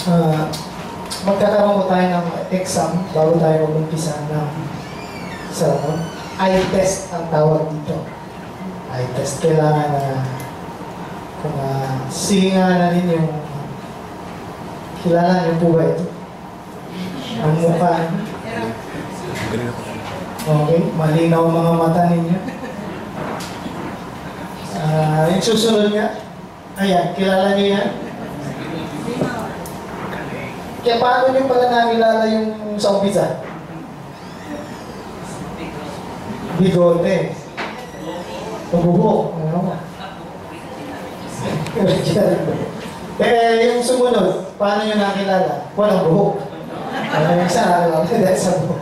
Uh, Magkakaroon po tayo ng exam bago tayo mag-umpisa ng eye test ang tawag dito. Eye test. Kailangan na kung sige nga na rin yung kilala niyo po ba ito? Ang mukha. Okay, malinaw ang mga mata ninyo. Yung susunod nga, ayan, kilala niyo yan? Kaya paano niyo pala nakilala yung sa umpisa? Bigote. Pagbubuhok. Ano? Yung sumunod, paano niyo nakilala? Walang buhok. Yung isa nakilala dahil sa buhok.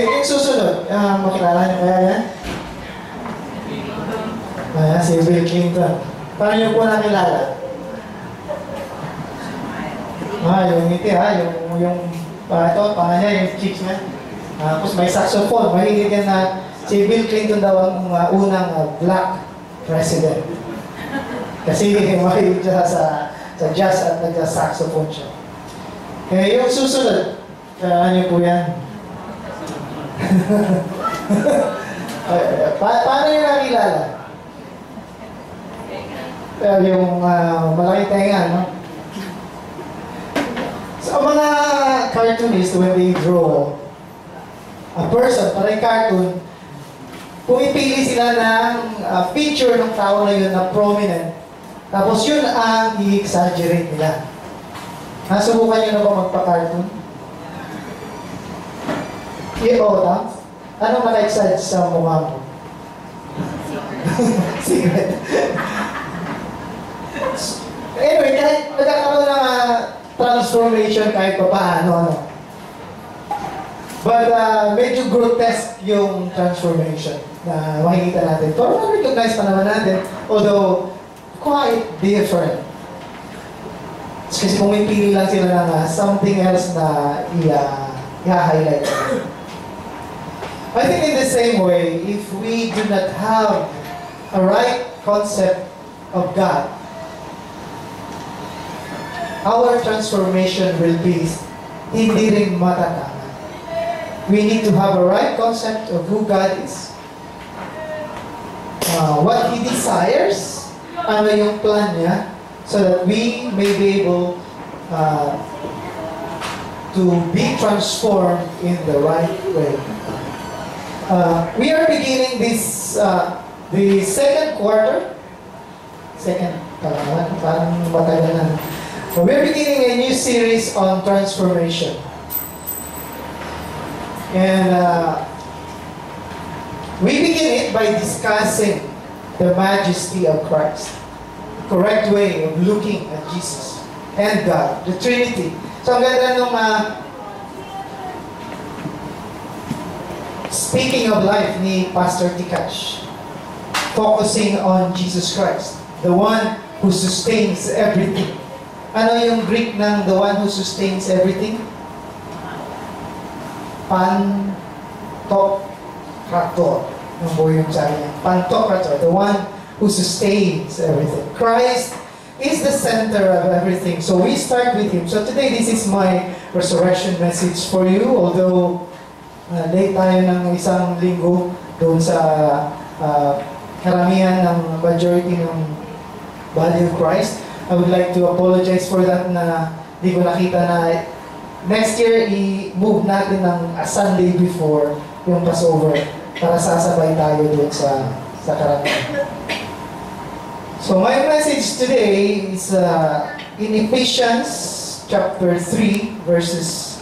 Yung susunod, makilala niyo kaya yan? Si Bill Clinton. Paano niyo po nakilala? Yung ngiti yung yung cheeks niya. Tapos may saxophone. Mahilig yan na si Bill Clinton daw ang unang black president. Kasi mahilig siya sa jazz at nagsa-saxophone siya. Yung susunod, ano po yan? Paano yung nakilala? Yung malaking tenga, no? So, mga cartoonists, when they draw a person, parang cartoon, pumipili sila ng feature ng tao na yun na prominent. Tapos yun ang i-exaggerate nila. Nasubukan nyo na ba magpa-cartoon? Tama? Anong naka-exaggerate sa mukha mo? Secret. Anyway, kahit nagkakaroon ng transformation kahit pa paano. But medyo grotesque yung transformation na makikita natin. Pero na-recognize pa naman natin, although quite different. Kasi pumipili lang sila ng something else na i-highlight. I think in the same way, if we do not have a right concept of God, our transformation will be hindi rin matatama. We need to have a right concept of who God is, what He desires, ano yung plan niya, so that we may be able to be transformed in the right way. We are beginning this, the second quarter, parang matagal na. We're beginning a new series on transformation. And we begin it by discussing the majesty of Christ. The correct way of looking at Jesus and God, the Trinity. So ang ganda nung speaking of life ni Pastor Tikash, focusing on Jesus Christ, the one who sustains everything. Ano yung Greek ng the one who sustains everything? Pantokrator. Yung po yung sabi niya. Pantokrator, the one who sustains everything. Christ is the center of everything. So we start with Him. So today, this is my resurrection message for you. Although, late tayo ng isang linggo doon sa karamihan ng majority ng body of Christ. I would like to apologize for that na di ko nakita na next year i-move natin ng a Sunday before yung Passover para sasabay tayo doon sa karamihan. So my message today is in Ephesians chapter 3 verses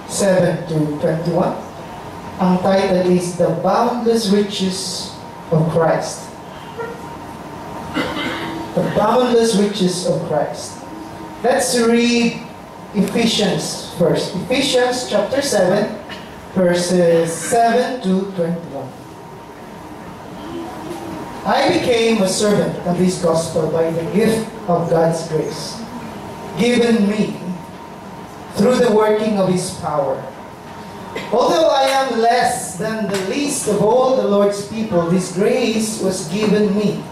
7 to 21. Ang title is The Boundless Riches of Christ. The boundless riches of Christ. Let's read Ephesians first. Ephesians chapter 7, verses 7 to 21. I became a servant of this gospel by the gift of God's grace, given me through the working of His power. Although I am less than the least of all the Lord's people, this grace was given me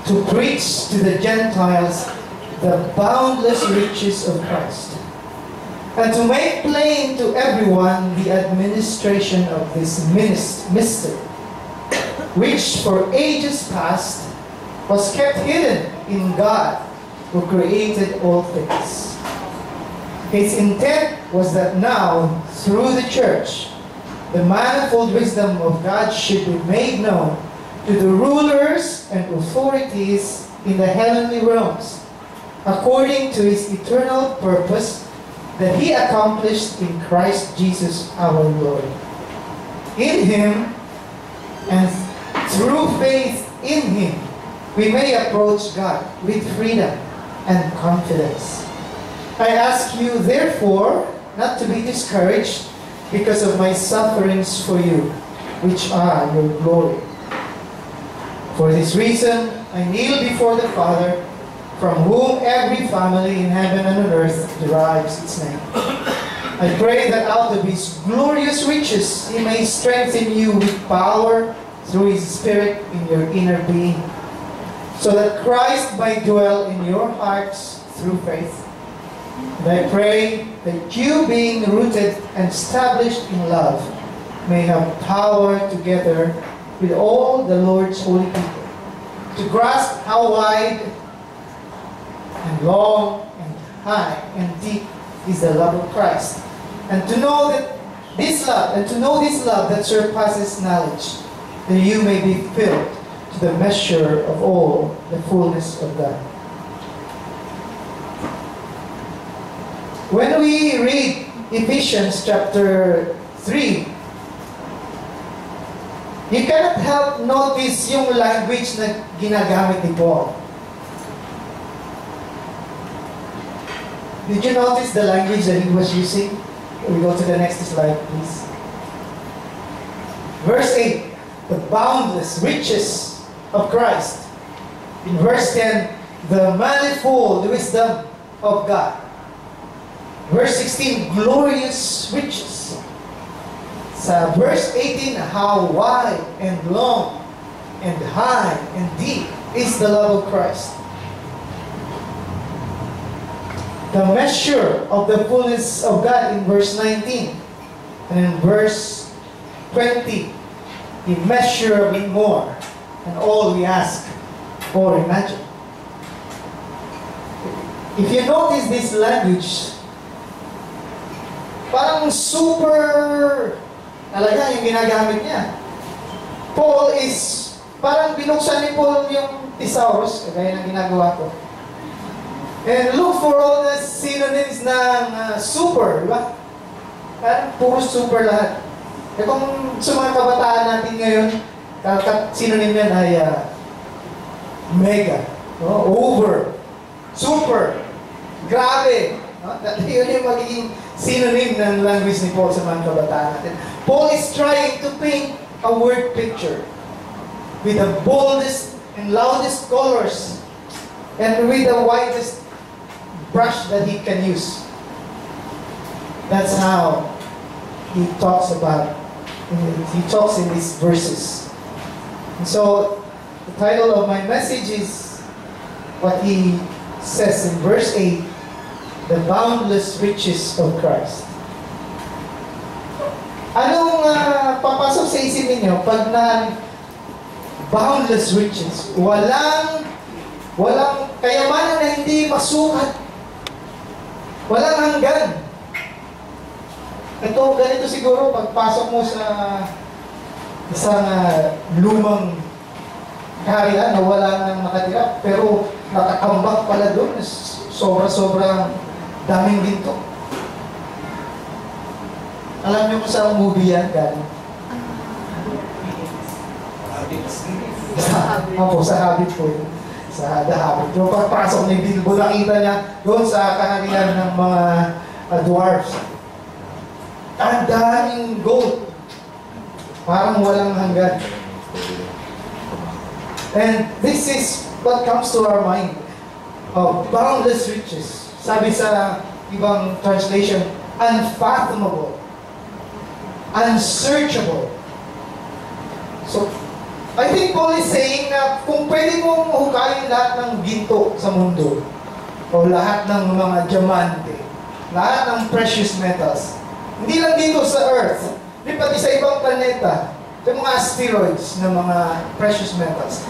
to preach to the Gentiles the boundless riches of Christ, and to make plain to everyone the administration of this mystery, which for ages past was kept hidden in God, who created all things. His intent was that now, through the church, the manifold wisdom of God should be made known to the rulers and authorities in the heavenly realms, according to His eternal purpose that He accomplished in Christ Jesus our Lord. In Him, and through faith in Him, we may approach God with freedom and confidence. I ask you, therefore, not to be discouraged because of my sufferings for you, which are your glory. For this reason, I kneel before the Father, from whom every family in heaven and on earth derives its name. I pray that out of His glorious riches He may strengthen you with power through His Spirit in your inner being, so that Christ might dwell in your hearts through faith. And I pray that you, being rooted and established in love, may have power together with all the Lord's holy people to grasp how wide and long and high and deep is the love of Christ, and to know that this love that surpasses knowledge, that you may be filled to the measure of all the fullness of God. When we read Ephesians chapter 3, you cannot help notice yung language na ginagamit ni Paul. Did you notice the language that he was using? We go to the next slide, please. Verse 8, the boundless riches of Christ. In verse 10, the manifold wisdom of God. Verse 16, glorious riches. Sa verse 18, how wide and long and high and deep is the love of Christ. The measure of the fullness of God in verse 19. And in verse 20, immeasurably more than all we ask or imagine. If you notice this language, parang super talaga yung ginagamit niya. Paul is, parang binuksan ni Paul yung thesaurus, kagaya ng ginagawa ko. And look for all the synonyms ng super, di ba? Parang puro super lahat. E kung sa mga kabataan natin ngayon, synonym yan ay mega, no? Over, super, grabe. No? Yun yung magiging synonym ng language ni Paul sa mga kabataan natin. Paul is trying to paint a word picture with the boldest and loudest colors and with the widest brush that he can use. That's how he talks about, he talks in these verses. And so, the title of my message is what he says in verse 8, the boundless riches of Christ. Anong papasok sa isip ninyo pag na boundless riches? Walang kayamanan na hindi masukat. Walang hanggan. Ganito siguro pagpasok mo sa isang lumang kaharian na wala nang nakatira, pero nakakambak pala doon, sobrang daming ginto. Alam niyo kung saan movie yan, galing? Sa Habit po yun. Sa The Habit. Yung pagpasok ni Bilbo, nakita niya doon sa kaharian ng mga dwarfs. Ang daming gold. Parang walang hanggan. And this is what comes to our mind of boundless riches. Sabi sa ibang translation, unfathomable, unsearchable. So, I think Paul is saying na kung pwede mong hukayin lahat ng ginto sa mundo, o lahat ng mga diamante, lahat ng precious metals. Hindi lang dito sa Earth, hindi pati sa ibang planeta, yung mga asteroids na mga precious metals.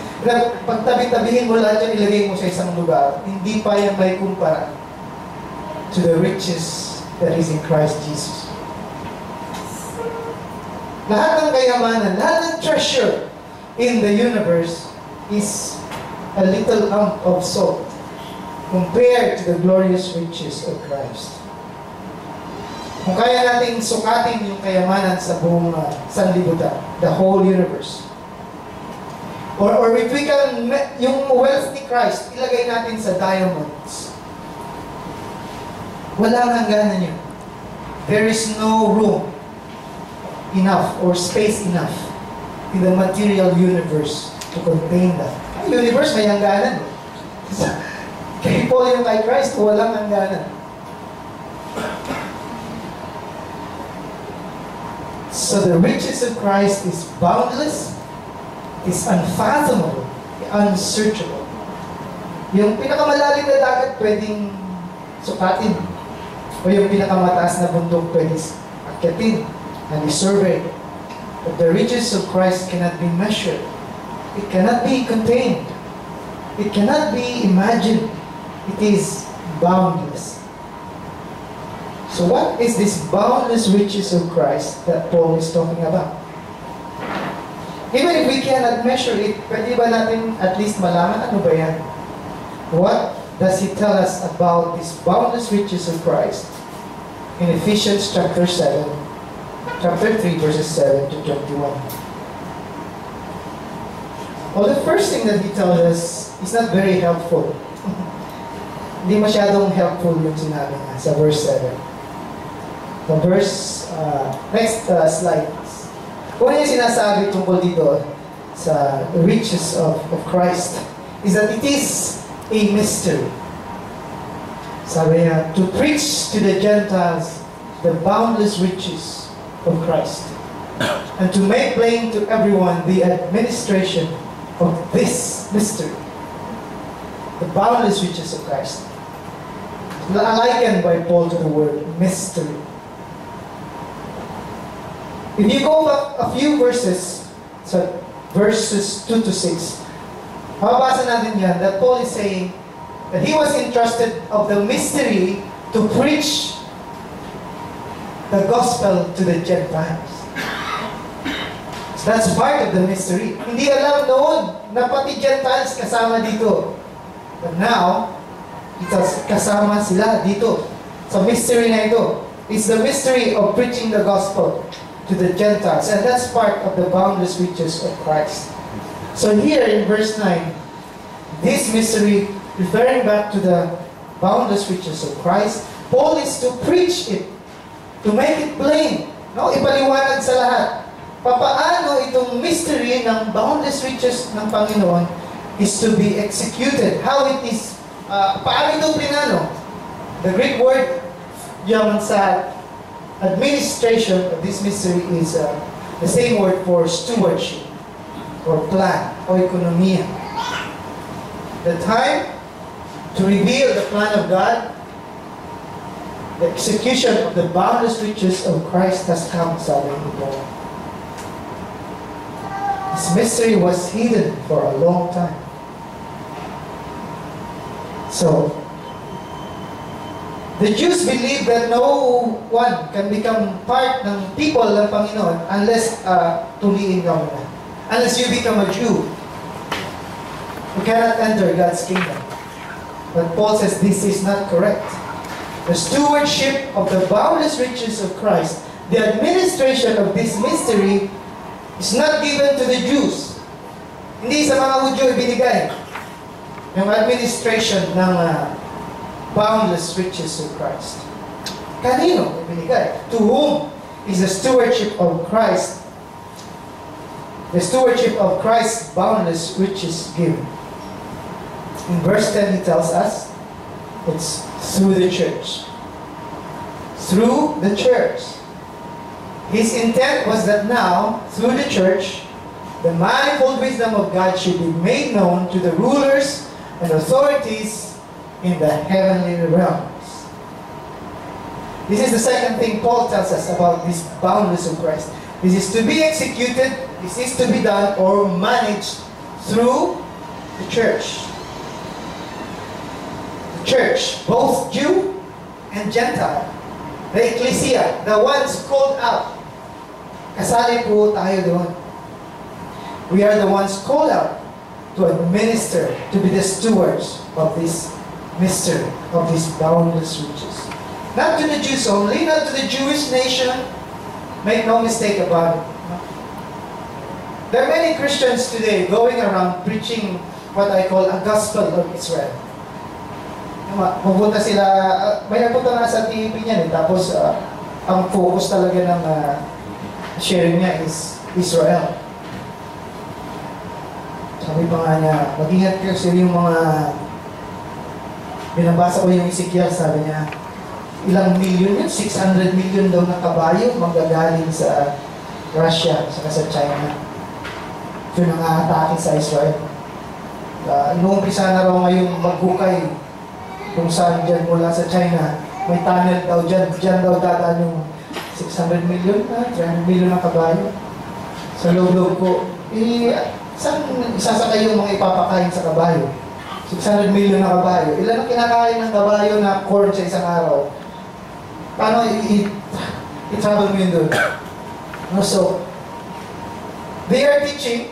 Pag tabi-tabihin mo lahat yan, ilagay mo sa isang lugar, hindi pa yan may kumpara to the riches that is in Christ Jesus. Lahat ng kayamanan, lahat ng treasure in the universe is a little lump of salt compared to the glorious riches of Christ. Kung kaya nating sukatin yung kayamanan sa buong sanlibutan, the whole universe. Or if we can, yung wealth ni Christ, ilagay natin sa diamonds. Walang hangganan yun. There is no room enough or space enough in the material universe to contain that. Ang universe may hangganan. Kay Paul yung kay Christ, walang hangganan. So the riches of Christ is boundless, is unfathomable, unsearchable. Yung pinakamalalim na dagat pwedeng sukatin. O yung pinakamataas na bundok pwedeng akyatin and survey. But the riches of Christ cannot be measured. It cannot be contained. It cannot be imagined. It is boundless. So what is this boundless riches of Christ that Paul is talking about? Even if we cannot measure it, pwede ba natin at least malaman ano ba yan? What does he tell us about these boundless riches of Christ? In Ephesians chapter 3, verses 7 to 21. Well, the first thing that he tells us is not very helpful. Hindi masyadong helpful yung sinabi niya sa verse 7. The verse, next slide. Kung ano yung sinasabi tungkol dito sa riches of Christ is that it is a mystery. Sabi niya, to preach to the Gentiles the boundless riches of Christ and to make plain to everyone the administration of this mystery, the boundless riches of Christ. Likened by Paul to the word mystery. If you go back a few verses, so verses 2 to 6, mababasa natin yan that Paul is saying that he was entrusted of the mystery to preach the gospel to the Gentiles. So that's part of the mystery. Hindi alam noon na pati Gentiles kasama dito. But now, kasama sila dito. Sa mystery na ito. It's the mystery of preaching the gospel to the Gentiles. And that's part of the boundless riches of Christ. So here in verse 9, this mystery, referring back to the boundless riches of Christ, Paul is to preach it, to make it plain, no? Ipaliwanag sa lahat. Papaano itong mystery ng boundless riches ng Panginoon is to be executed. How it is, paano ito pinano? The Greek word yung sa administration of this mystery is the same word for stewardship or plan or ekonomiya. The time to reveal the plan of God, the execution of the boundless riches of Christ has come, sabi ni Paul. This mystery was hidden for a long time. So, the Jews believed that no one can become part ng people ng Panginoon unless tuliin ka muna. Unless you become a Jew. You cannot enter God's kingdom. But Paul says this is not correct. The stewardship of the boundless riches of Christ, the administration of this mystery is not given to the Jews. Hindi sa mga Hudyo ibinigay. Yung administration ng boundless riches of Christ. Kanino ibinigay? To whom is the stewardship of Christ? The stewardship of Christ's boundless riches given. In verse 10 he tells us, it's through the church. Through the church. His intent was that now, through the church, the manifold wisdom of God should be made known to the rulers and authorities in the heavenly realms. This is the second thing Paul tells us about this boundless of Christ. This is to be executed, this is to be done or managed through the church. The church, both Jew and Gentile. The ecclesia, the ones called out. Kasali po tayo doon. We are the ones called out to administer, to be the stewards of this mystery, of these boundless riches. Not to the Jews only, not to the Jewish nation. Make no mistake about it. There are many Christians today going around preaching what I call a gospel of Israel. Pupunta sila, may nagpunta na sa TV niyan tapos ang focus talaga ng sharing niya is Israel. Sabi pa nga niya, mag-ingat kasi yung mga binabasa ko yung Ezekiel, sabi niya, ilang milyon yun, 600 million daw na kabayo manggagaling sa Russia, saka sa China. Yun ang aatake sa Israel. Inuumpisa na raw ngayong maghukay kung saan dyan mula sa China. May tunnel daw dyan, dyan daw dadaan yung 600 million, 300 million na kabayo. Sa loob-loob ko, saan isasakay yung mga ipapakain sa kabayo? 600 million na kabayo. Ilan ang kinakain ng kabayo na corn sa isang araw? Paano i-travel mo yun doon? So, they are teaching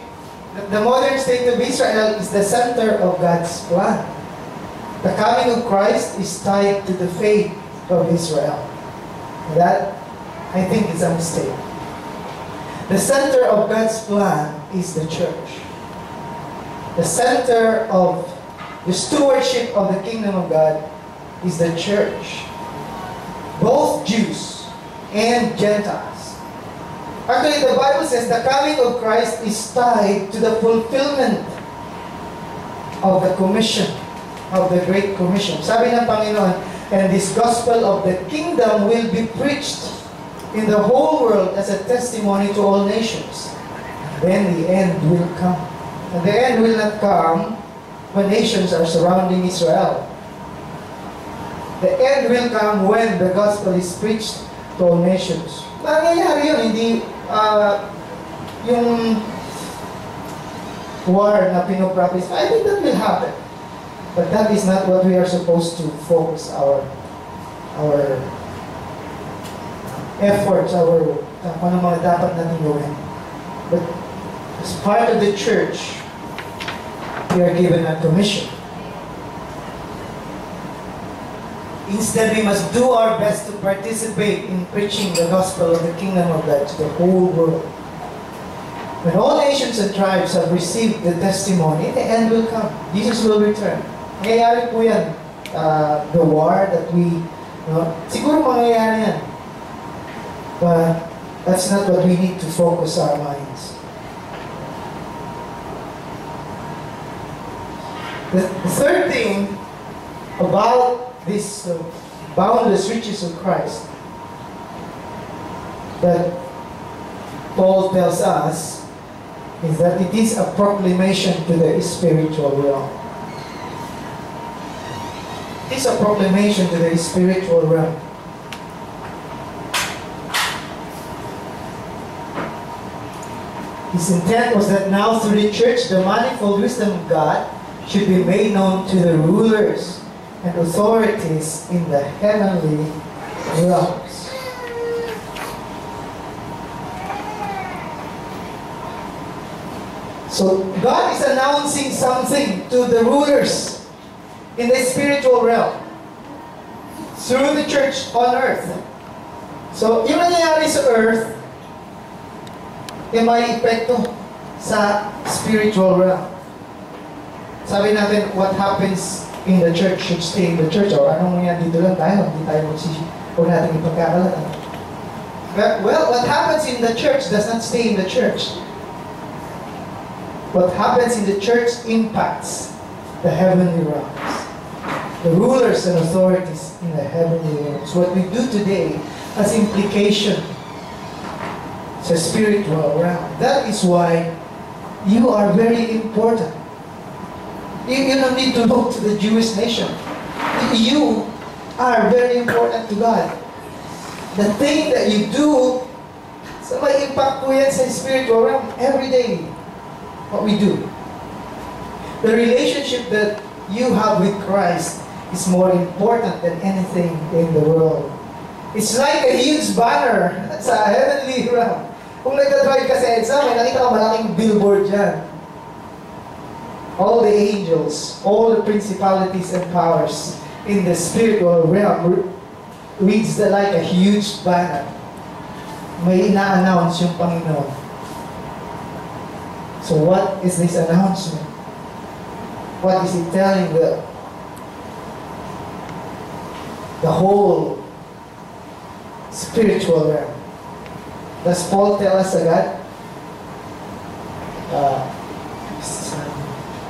that the modern state of Israel is the center of God's plan. The coming of Christ is tied to the faith of Israel. That, I think, is a mistake. The center of God's plan is the church. The center of the stewardship of the kingdom of God is the church. Both Jews and Gentiles. Actually, the Bible says the coming of Christ is tied to the fulfillment of the commission, of the Great Commission. Sabi ng Panginoon, and this gospel of the kingdom will be preached in the whole world as a testimony to all nations. Then the end will come. And the end will not come when nations are surrounding Israel. The end will come when the gospel is preached to all nations. Nangyayari yun, hindi yung war na pinopractice. I think that will happen. But that is not what we are supposed to focus our efforts, ano mga dapat natin gawin. But as part of the church, we are given a commission. Instead, we must do our best to participate in preaching the gospel of the kingdom of God to the whole world. When all nations and tribes have received the testimony, the end will come. Jesus will return. Mangyayari po yan. The war that we, siguro mangyayari yan. But that's not what we need to focus our minds. The third thing about this boundless riches of Christ that Paul tells us is that it is a proclamation to the spiritual realm. It is a proclamation to the spiritual realm. His intent was that now through the church, the manifold wisdom of God should be made known to the rulers and authorities in the heavenly realms. So God is announcing something to the rulers in the spiritual realm through the church on earth. So yung nangyayari sa earth, may epekto sa spiritual realm. Sabi natin, what happens in the church should stay in the church. Or anong nangyayari dito lang tayo, hindi tayo huwag natin ipagkakalatan. Well, what happens in the church does not stay in the church. What happens in the church impacts the heavenly realms. The rulers and authorities in the heavenly realms. What we do today has implication sa spiritual realm. That is why you are very important. You don't need to look to the Jewish nation. You are very important to God. The thing that you do, so may impact po yan sa spiritual realm every day. What we do. The relationship that you have with Christ is more important than anything in the world. It's like a huge banner sa heavenly realm. Kung nagdadrive ka sa EDSA, may nakita ka malaking billboard dyan. All the angels, all the principalities and powers in the spiritual realm reads like a huge banner. May ina-announce yung Panginoon. So what is this announcement? What is it telling the whole spiritual realm? Does Paul tell us agad?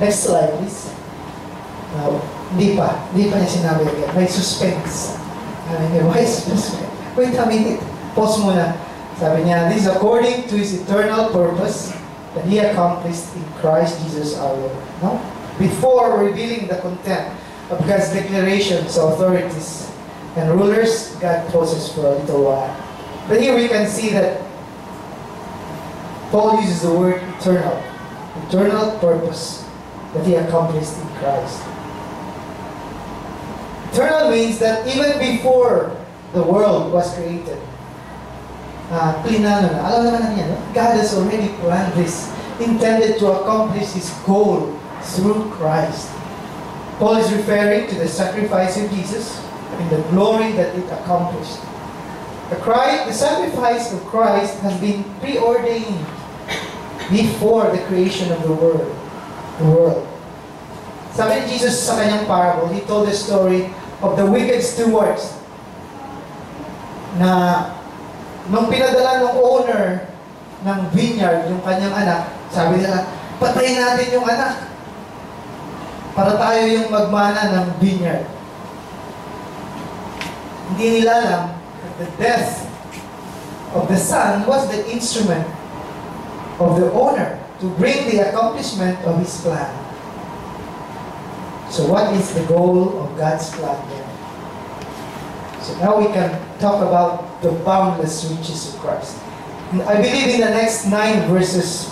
Next slide, please. Hindi pa niya sinabi agad. May suspense. May suspense. Wait a minute. Pause muna. Sabi niya, this is according to His eternal purpose that He accomplished in Christ Jesus our Lord. No? Before revealing the content of God's declarations to authorities and rulers, God pauses for a little while. But here we can see that Paul uses the word eternal. Eternal purpose that He accomplished in Christ. Eternal means that even before the world was created, plinano na. Alam naman natin yan, no? God has already planned this, intended to accomplish His goal through Christ. Paul is referring to the sacrifice of Jesus and the glory that it accomplished. The sacrifice of Christ has been preordained before the creation of the world. Sabi ni Jesus sa kanyang parable, He told the story of the wicked stewards na nung pinadala ng owner ng vineyard yung kanyang anak, sabi nila, patayin natin yung anak para tayo yung magmana ng vineyard. Hindi nila alam that the death of the son was the instrument of the owner to bring the accomplishment of his plan. So what is the goal of God's plan then? So now we can talk about the boundless riches of Christ. I believe in the next 9 verses,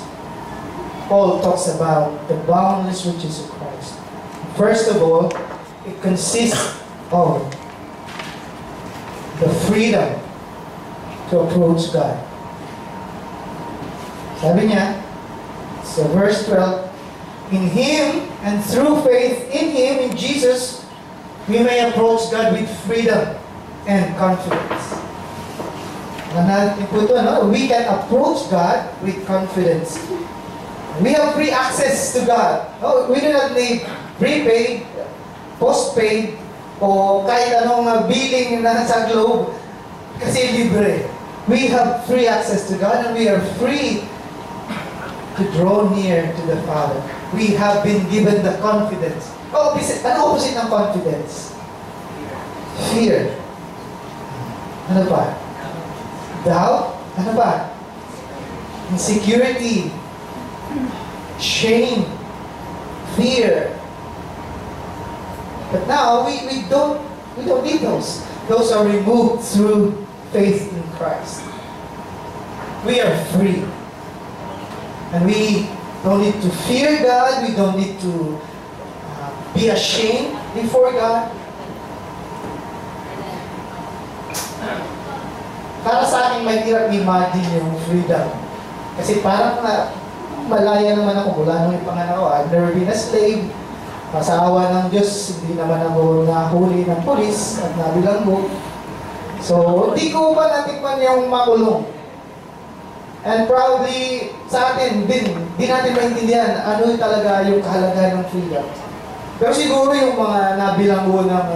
Paul talks about the boundless riches of Christ. First of all, it consists of the freedom to approach God. Sabi niya, so verse 12, in Him and through faith in Him, in Jesus, we may approach God with freedom and confidence. We can approach God with confidence. We have free access to God. We do not need prepaid, postpaid, o kahit anong billing na sa globe kasi libre. We have free access to God and we are free to draw near to the Father. We have been given the confidence. Ano opposite ng confidence? Fear. Ano ba? Doubt? Ano ba? Insecurity. Shame. Fear. But now, we don't need those. Those are removed through faith in Christ. We are free. And we don't need to fear God. We don't need to be ashamed before God. Para sa akin, may hirap imagine yung freedom. Kasi parang malaya naman ako mula nung ipanganak ako. I've never been a slave. Sa awa ng Diyos, hindi naman ako nahuli ng polis at nabilanggo. So, hindi ko pa natikman yung makulong. And probably, sa atin din, di natin maintindihan ano talaga yung kahalagahan ng freedom. Pero siguro yung mga nabilanggo ng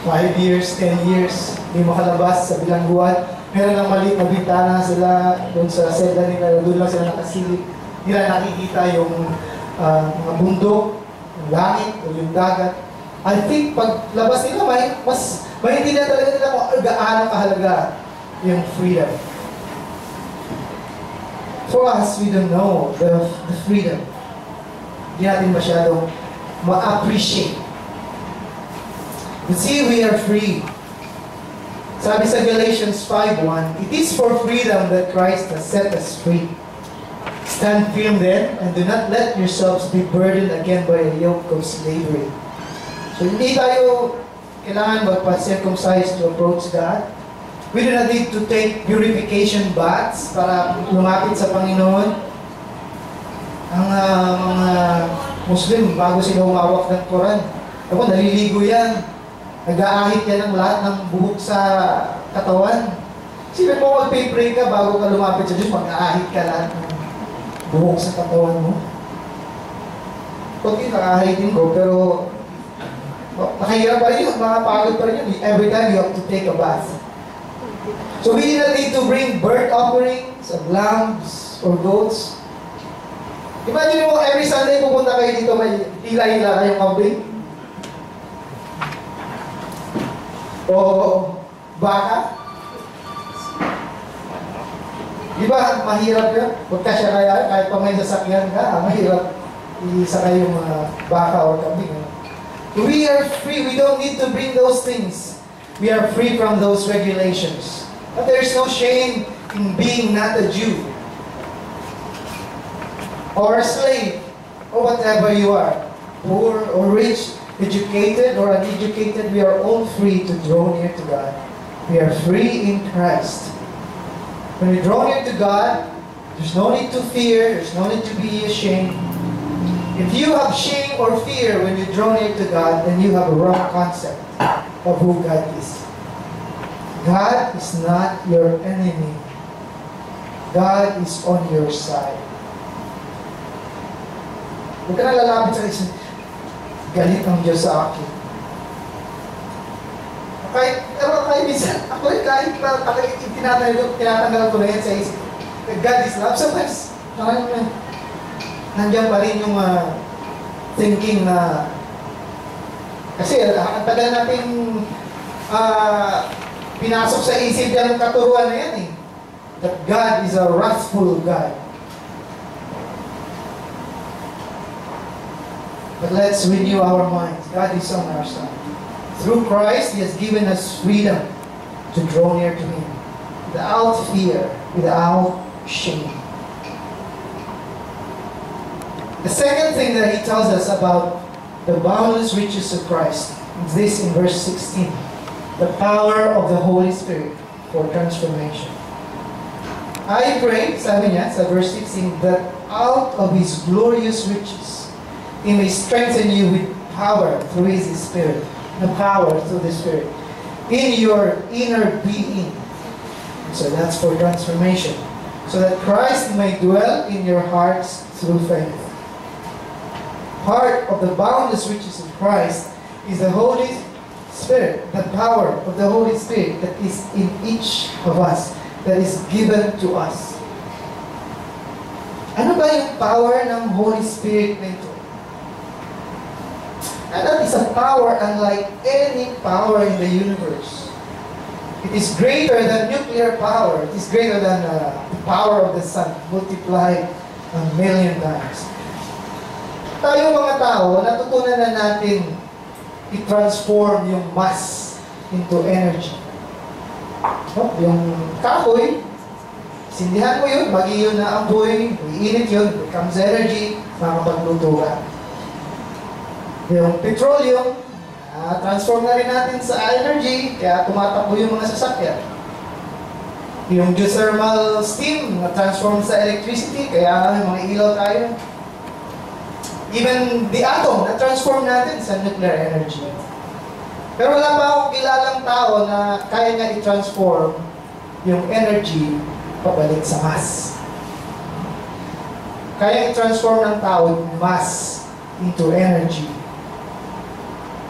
5 years, 10 years, hindi makalabas sa bilangguan, meron ng maliit na bintana sila doon sa selda nila, doon lang sila nakasilip. Hindi na nakikita yung mga bundok, yung langit, o yung dagat. I think pag labas nila, mas maintindihan talaga nila kung gaano kahalaga yung freedom. For us, we don't know the freedom. Hindi natin masyadong ma-appreciate But see, we are free. Sabi sa Galatians 5:1, it is for freedom that Christ has set us free. Stand firm then, and do not let yourselves be burdened again by a yoke of slavery. So hindi tayo kailangan magpa-circumcise to approach God. We do not need to take purification baths para lumapit sa Panginoon. Ang mga Muslim, bago sila humawak ng Quran, ako, naliligo yan. Nag-aahit yan ng lahat ng buhok sa katawan. Sino mo magpipray ka bago ka lumapit sa Diyos, mag-aahit ka lahat ng buhok sa katawan mo. Okay, nakahitin ko, pero nakahirap pa rin yun, makapagod pa rin yun. Every time you have to take a bath. So we do not need to bring burnt offerings of lambs or goats. Imagine mo, every Sunday pupunta kayo dito, may hila-hila kayong kambing. O baka. Di ba, mahirap yun? Huwag ka siya kaya, kahit pa may sasakyan ka, mahirap isakay yung baka o kambing. We are free. We don't need to bring those things. We are free from those regulations. But there is no shame in being not a Jew or a slave or whatever you are, poor or rich, educated or uneducated. We are all free to draw near to God. We are free in Christ. When we draw near to God, there's no need to fear. There's no need to be ashamed. If you have shame or fear when you draw near to God, then you have a wrong concept of who God is. God is not your enemy. God is on your side. Huwag ka na lalapit sa isang galit ng Diyos sa akin. Kahit minsan, ako rin kahit tinatanggal ko na yan sa isip. God is love. Sometimes, nandiyan pa rin yung thinking na kasi ang tagal natin pinasok sa isip yung katuruan na yan eh. That God is a wrathful God. But let's renew our minds. God is on our side. Through Christ, He has given us freedom to draw near to Him without fear, without shame. The second thing that He tells us about the boundless riches of Christ is this in verse 16. The power of the Holy Spirit for transformation. I pray, sabi niya sa verse 16, that out of His glorious riches, He may strengthen you with power through His Spirit. The power through the Spirit. In your inner being. So that's for transformation. So that Christ may dwell in your hearts through faith. Part of the boundless riches of Christ is the Holy Spirit. The power of the Holy Spirit that is in each of us. That is given to us. Ano ba yung power ng Holy Spirit nito? And that is a power unlike any power in the universe. It is greater than nuclear power. It is greater than the power of the sun, multiplied 1,000,000 times. Tayo mga tao, natutunan na natin i-transform yung mass into energy. No? Yung kahoy, sindihan mo yun, mag-iyon na amoy, iinit yun, becomes energy, makapagluto ka. Yung petroleum, transform na rin natin sa energy, kaya tumatakbo yung mga sasakyan. Yung geothermal steam, na-transform sa electricity, kaya mga ilaw tayo. Even the atom, na-transform natin sa nuclear energy. Pero wala pa akong kilalang tao na kaya nga i-transform yung energy pabalik sa mass. Kaya i-transform ng tao yung mass into energy.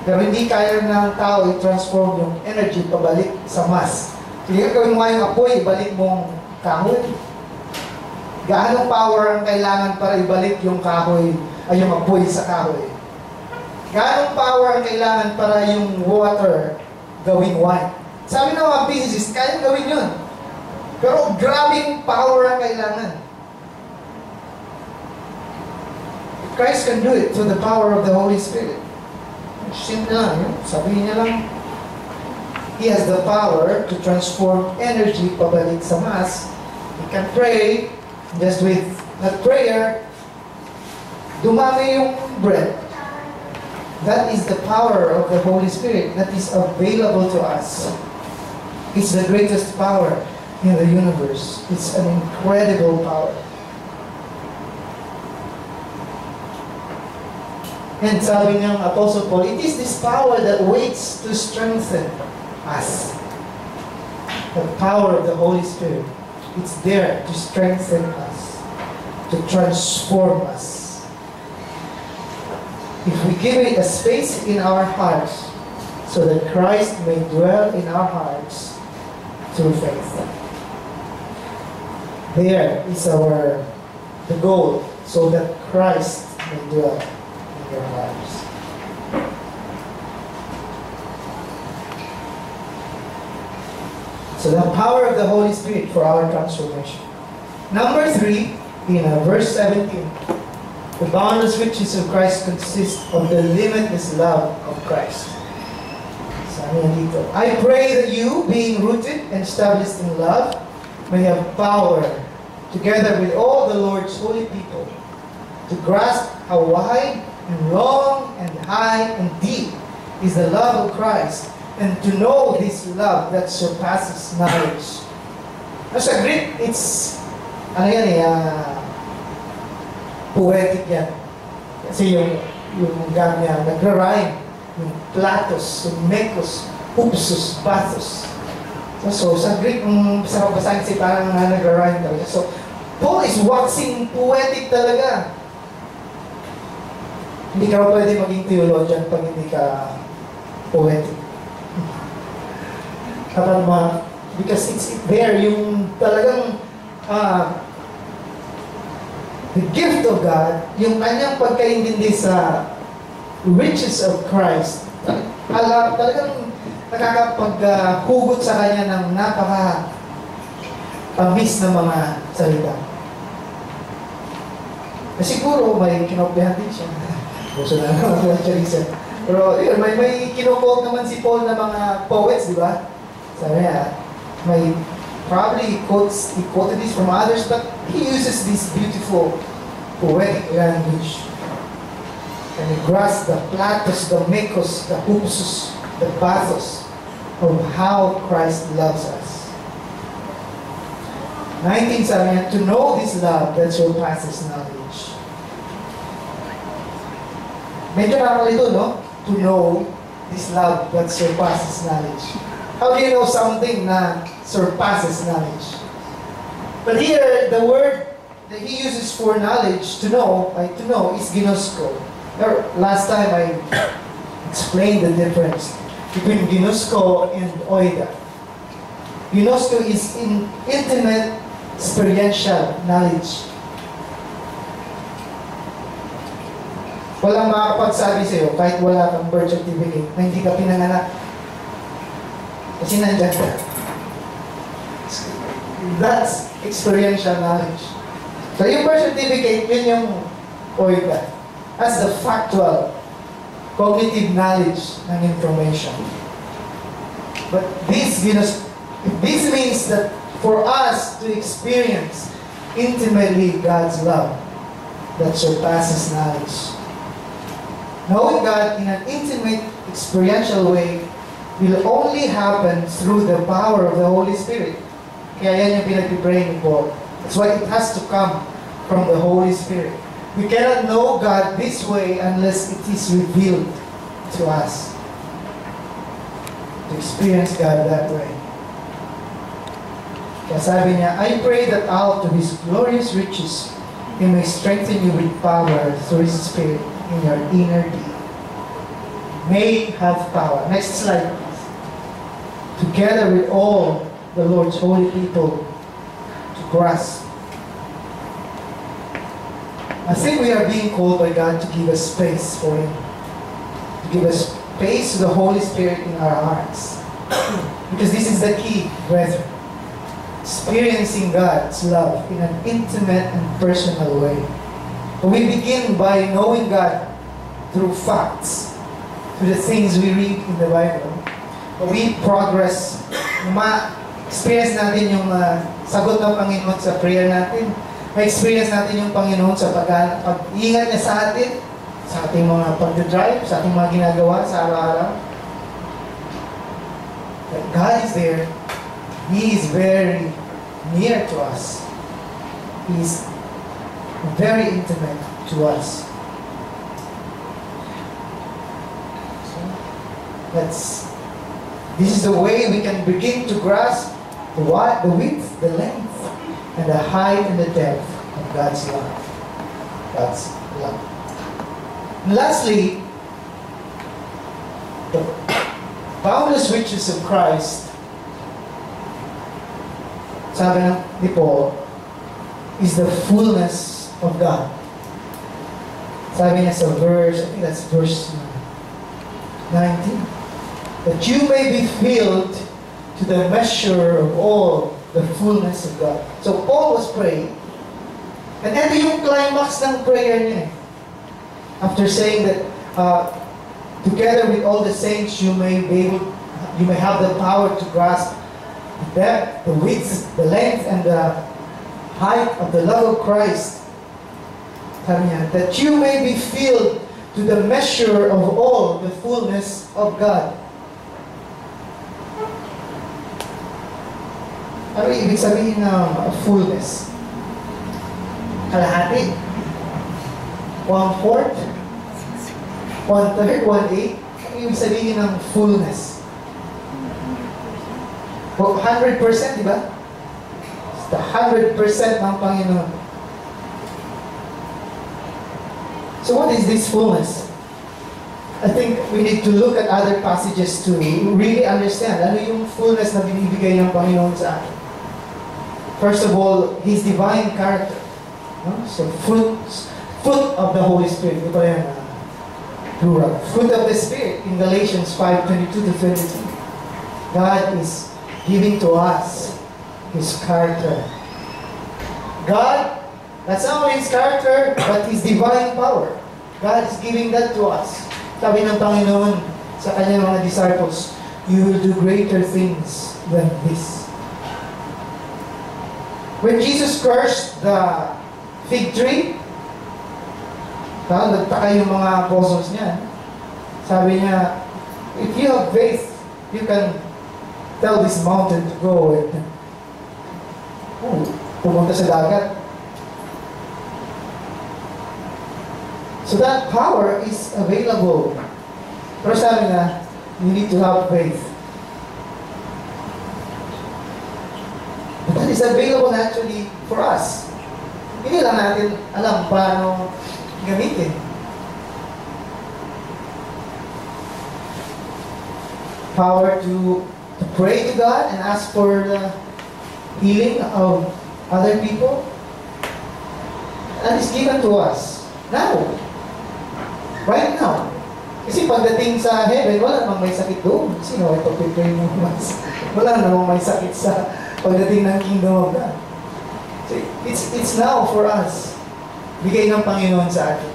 Pero hindi kaya ng tao i-transform yung energy pabalik sa mass. Sige, gawin mo nga yung apoy, ibalik mong kahoy. Gaano power ang kailangan para ibalik yung kahoy, ay yung apoy sa kahoy? Gaano power ang kailangan para yung water gawing wine? Sabi ng mga physicists, kaya gawin yun. Pero grabing power ang kailangan. Christ can do it through the power of the Holy Spirit. Simple lang, yun. Sabihin niya lang, He has the power to transform energy pabalik sa Mass. He can pray, just with that prayer, dumami yung bread. That is the power of the Holy Spirit that is available to us. It's the greatest power in the universe. It's an incredible power. And sabi ng Apostle Paul, it is this power that waits to strengthen us. The power of the Holy Spirit. It's there to strengthen us, to transform us. If we give it a space in our hearts, so that Christ may dwell in our hearts through faith. There is the goal, so that Christ may dwell in your lives. So the power of the Holy Spirit for our transformation. Number 3, in verse 17, the boundless riches of Christ consist of the limitless love of Christ. Sabi niya dito, I pray that you, being rooted and established in love, may have power, together with all the Lord's holy people, to grasp how wide and long and high and deep is the love of Christ, and to know this love that surpasses knowledge. Sa Greek, it's, poetic yan. Kasi yung gamya, nagra-rhyme, yung platos, yung mekos, upsos, bathos. So sa Greek, sa basahin kasi parang nagra-rhyme talaga. So, Paul is waxing poetic talaga. Hindi ka pwede maging theologian pag hindi ka poetic. Because it's there, yung talagang the gift of God, yung kanyang pagkaintindi sa riches of Christ, talagang nakakapaghugot sa kanya ng napaka-tamis na mga salita. Siguro may kinopyahan din siya. Gusto na naman siya. Pero yun, may kinukote naman si Paul na mga poets, di ba? Sabi niya, may probably he quoted this from others, but he uses this beautiful poetic language. And he grasps the platos, the mekos, the upsos, the bathos of how Christ loves us. 19, sabi niya, to know this love that surpasses knowledge. Medyo nakakalito, no? To know this love that surpasses knowledge. How do you know something na surpasses knowledge? But here, the word that he uses for knowledge, to know, is ginosko. Last time I explained the difference between ginosko and oida. Ginosko is intimate, experiential knowledge. Walang makakapagsabi sa'yo, kahit wala kang birth certificate, na hindi ka pinanganak. Kasi nandiyan ka. That's experiential knowledge. So yung birth certificate, yun yung oida. That's the factual, cognitive knowledge ng information. But this means that for us to experience intimately God's love that surpasses knowledge. Knowing God in an intimate, experiential way will only happen through the power of the Holy Spirit. Kaya yan yung pinag-pray ni Paul. That's why it has to come from the Holy Spirit. We cannot know God this way unless it is revealed to us. To experience God that way. Kaya sabi niya, I pray that out of His glorious riches, He may strengthen you with power through His Spirit in your inner being. May have power. Next slide, please. Together with all the Lord's holy people to grasp. I think we are being called by God to give us space for Him. To give us space to the Holy Spirit in our hearts. Because this is the key, brethren. Experiencing God's love in an intimate and personal way. We begin by knowing God through facts. to the things we read in the Bible. We progress. Ma-experience natin yung sagot ng Panginoon sa prayer natin. Ma-experience natin yung Panginoon sa pag-iingat niya sa atin, sa ating mga pag-drive, sa ating mga ginagawa sa araw-araw. That God is there. He is very near to us. He is very intimate to us. This is the way we can begin to grasp the width, the length, and the height and the depth of God's love. God's love. And lastly, the boundless riches of Christ, sabi ni Paul, is the fullness of God. Sabi niya sa verse, I think that's verse 19. That you may be filled to the measure of all the fullness of God. So Paul was praying, and ito yung climax ng prayer niya. After saying that, together with all the saints, you may have the power to grasp the depth, the width, the length, and the height of the love of Christ. Sabi niya, that you may be filled to the measure of all the fullness of God. Ano ibig sabihin ng fullness? Kalahati? 1/4? 1/3? 1/8? Ano ibig sabihin ng fullness? 100%, di ba? It's the 100% ng Panginoon. So what is this fullness? I think we need to look at other passages to really understand ano yung fullness na binibigay ng Panginoon sa atin. First of all, His divine character. No? So fruit of the Holy Spirit. Ito yan, plural. Fruit of the Spirit in Galatians 5:22-23. God is giving to us His character. God, that's not only His character, but His divine power. God is giving that to us. Sabi ng Panginoon sa kanyang mga disciples, you will do greater things than this. When Jesus cursed the fig tree, nagtaka yung mga apostles niya. Sabi niya, if you have faith, you can tell this mountain to go and pumunta sa dagat. So that power is available. Pero sabi na, you need to have faith. But that is available naturally for us. Hindi lang natin alam paano gamitin. Power to pray to God and ask for the healing of other people. That is given to us now. Right now. Kasi pagdating sa heaven, wala namang may sakit doon. Sino ay pag-pray mo mas? Wala namang may sakit sa pagdating ng kingdom of God. So it's now for us. Bigay ng Panginoon sa atin.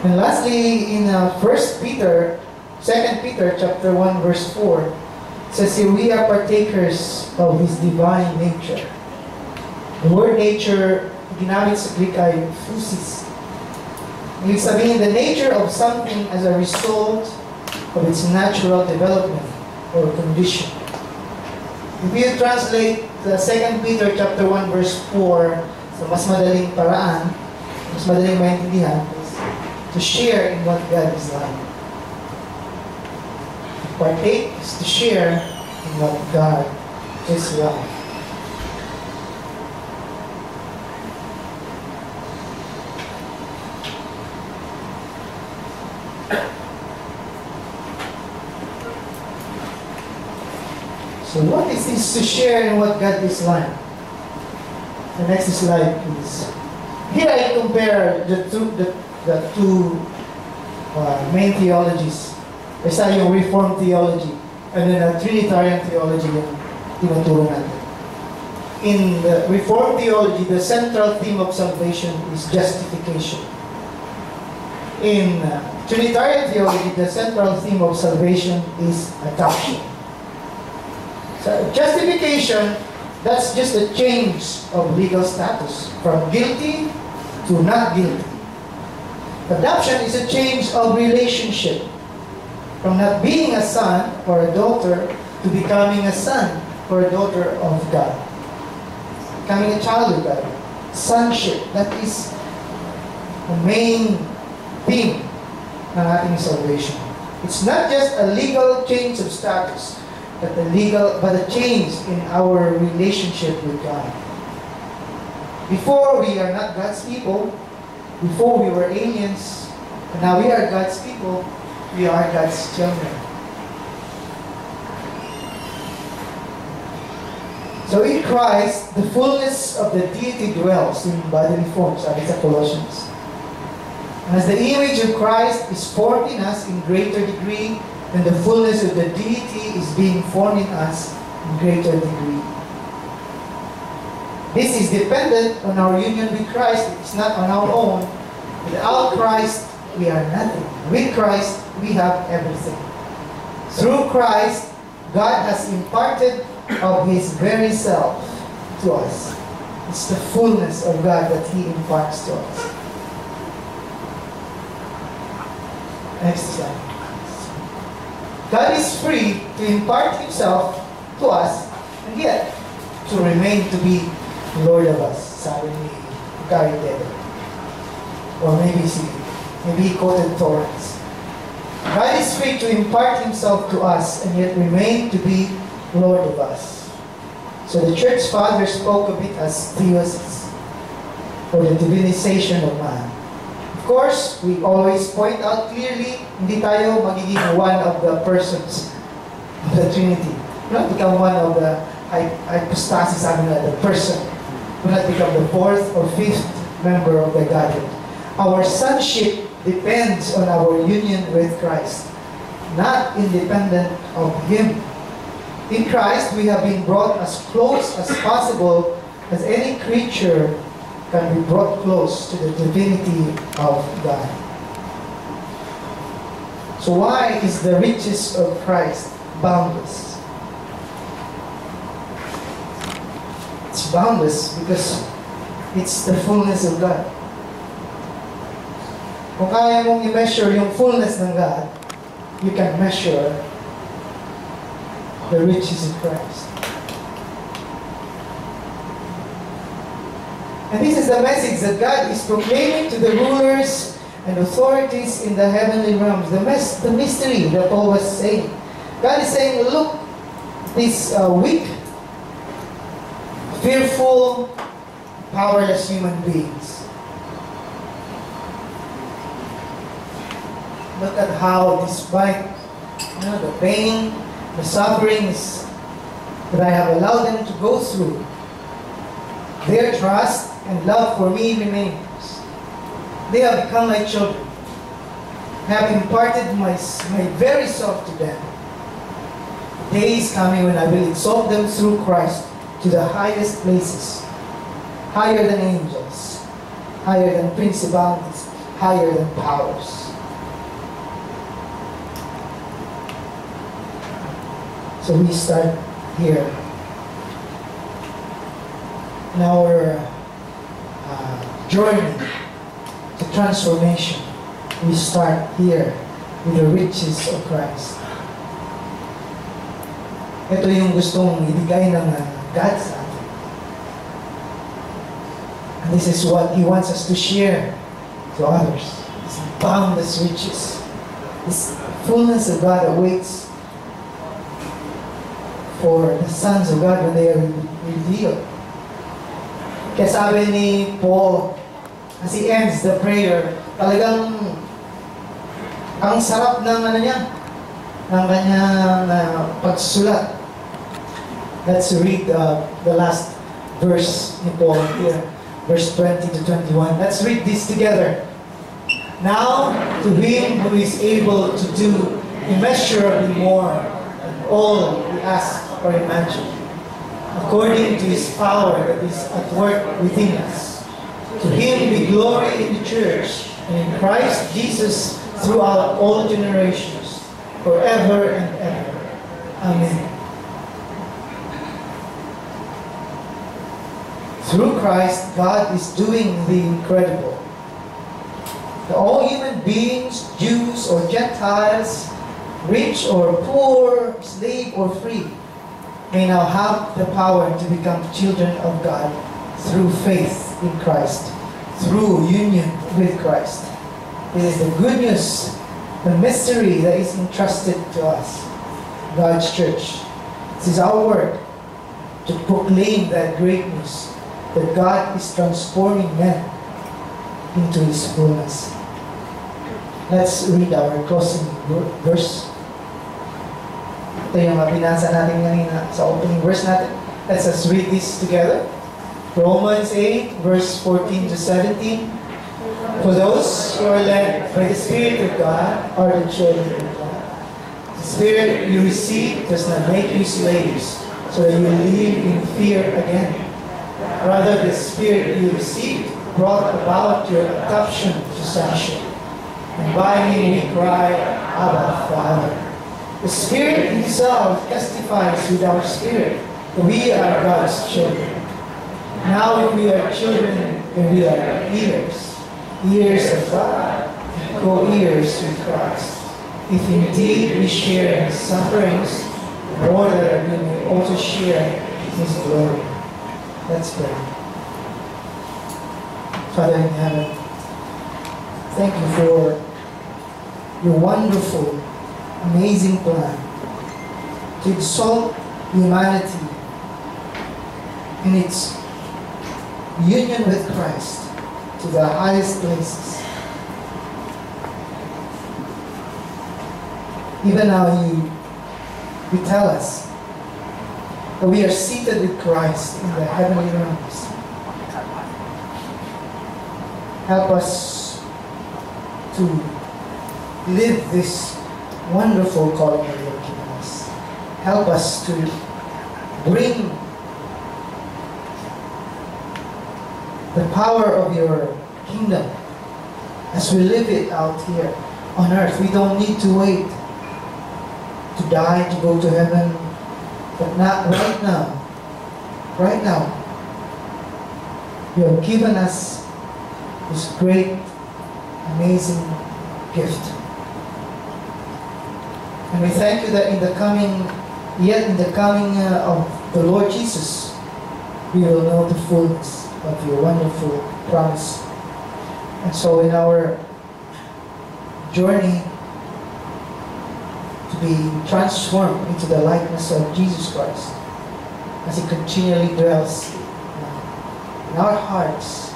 And lastly, in 1 Peter, 2 Peter chapter 1 verse 4, says here, we are partakers of His divine nature. The word nature, ginamit sa Greek ay physis. Ibig sabihin, the nature of something as a result of its natural development or condition. If you translate the 2 Peter chapter 1 verse 4 sa mas madaling paraan, mas madaling maintindihan, is to share in what God is like. To partake is to share in what God is like. So what is this to share in what God is like? The next slide, please. Here I compare the two main theologies. Isa yung Reformed theology and then a Trinitarian theology yung tinuturo natin. In the Reformed theology, the central theme of salvation is justification. In Trinitarian theology, the central theme of salvation is adoption. So justification, that's just a change of legal status from guilty to not guilty. Adoption is a change of relationship from not being a son or a daughter to becoming a son or a daughter of God. Becoming a child of God. Sonship, that is the main theme ng ating salvation. It's not just a legal change of status, but a change in our relationship with God. Before, we are not God's people. Before, we were aliens. And now we are God's people. We are God's children. So in Christ, the fullness of the deity dwells in bodily form, sabi sa Colossians. And as the image of Christ is formed in us in greater degree, then the fullness of the deity is being formed in us in greater degree. This is dependent on our union with Christ. It's not on our own. Without Christ, we are nothing. With Christ, we have everything. Through Christ, God has imparted of His very self to us. It's the fullness of God that He imparts to us. Next slide. God is free to impart Himself to us, and yet to remain to be Lord of us. Sabi ni Gary Taylor. Or maybe he quoted Torrance. God is free to impart Himself to us, and yet remain to be Lord of us. So the Church Fathers spoke of it as theosis, or the divinization of man. Of course, we always point out clearly, hindi tayo magiging one of the persons of the Trinity. We not become one of the hypostasis, the person. We not become the fourth or fifth member of the Godhead. Our sonship depends on our union with Christ, not independent of Him. In Christ, we have been brought as close as possible as any creature can be brought close to the divinity of God. So why is the riches of Christ boundless? It's boundless because it's the fullness of God. Kung kaya mong i-measure yung fullness ng God, you can measure the riches of Christ. And this is the message that God is proclaiming to the rulers and authorities in the heavenly realms. The mystery that Paul was saying. God is saying, look, these weak, fearful, powerless human beings. Look at how, despite the pain, the sufferings that I have allowed them to go through, their trust and love for me remains. They have become my children. I have imparted my very self to them. The day is coming when I will exalt them through Christ to the highest places, higher than angels, higher than principalities, higher than powers. So we start here. In our journey to transformation, we start here with the riches of Christ. Ito yung gustong ibigay ng God sa atin. And this is what He wants us to share to others. This boundless riches. This fullness of God awaits for the sons of God when they are revealed. Kaya sabi ni Paul, as he ends the prayer, talagang ang sarap ng ng kanyang pagsulat. Let's read the last verse ni Paul here, verse 20 to 21. Let's read this together. Now, to Him who is able to do immeasurably more than all we ask or imagine, according to His power that is at work within us. To Him be glory in the church and in Christ Jesus throughout all generations, forever and ever. Amen. Through Christ, God is doing the incredible. All human beings, Jews or Gentiles, rich or poor, slave or free, may now have the power to become children of God through faith in Christ, through union with Christ. It is the good news, the mystery that is entrusted to us, God's church. It is our work to proclaim that great news, that God is transforming men into His fullness. Let's read our closing verse. Ito yung binasa natin kanina sa opening verse natin. Let's just read this together. Romans 8, verse 14 to 17. For those who are led by the Spirit of God are the children of God. The Spirit you receive does not make you slaves, so that you live in fear again. Rather, the Spirit you received brought about your adoption to sonship. And by Him we cry, Abba, Father. The Spirit Himself testifies with our spirit that we are God's children. Now if we are children, then we are heirs, heirs of God, co-heirs with Christ. If indeed we share in His sufferings, more that we may also share His glory. Let's pray. Father in heaven, thank you for your wonderful, amazing plan to exalt humanity in its union with Christ to the highest places. Even now you tell us that we are seated with Christ in the heavenly realms. Help us to live this wonderful calling that you have given us. Help us to bring the power of your kingdom as we live it out here on earth. We don't need to wait to die to go to heaven, but not right now. Right now, you have given us this great, amazing gift. And we thank you that in the coming of the Lord Jesus, we will know the fullness of your wonderful promise. And so in our journey to be transformed into the likeness of Jesus Christ, as He continually dwells in our hearts,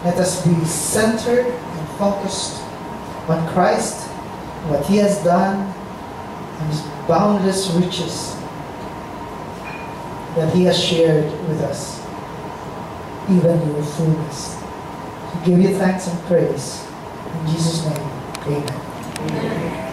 let us be centered and focused on Christ, what He has done, and His boundless riches that He has shared with us, even your fullness. We give you thanks and praise. In Jesus' name, amen. Amen.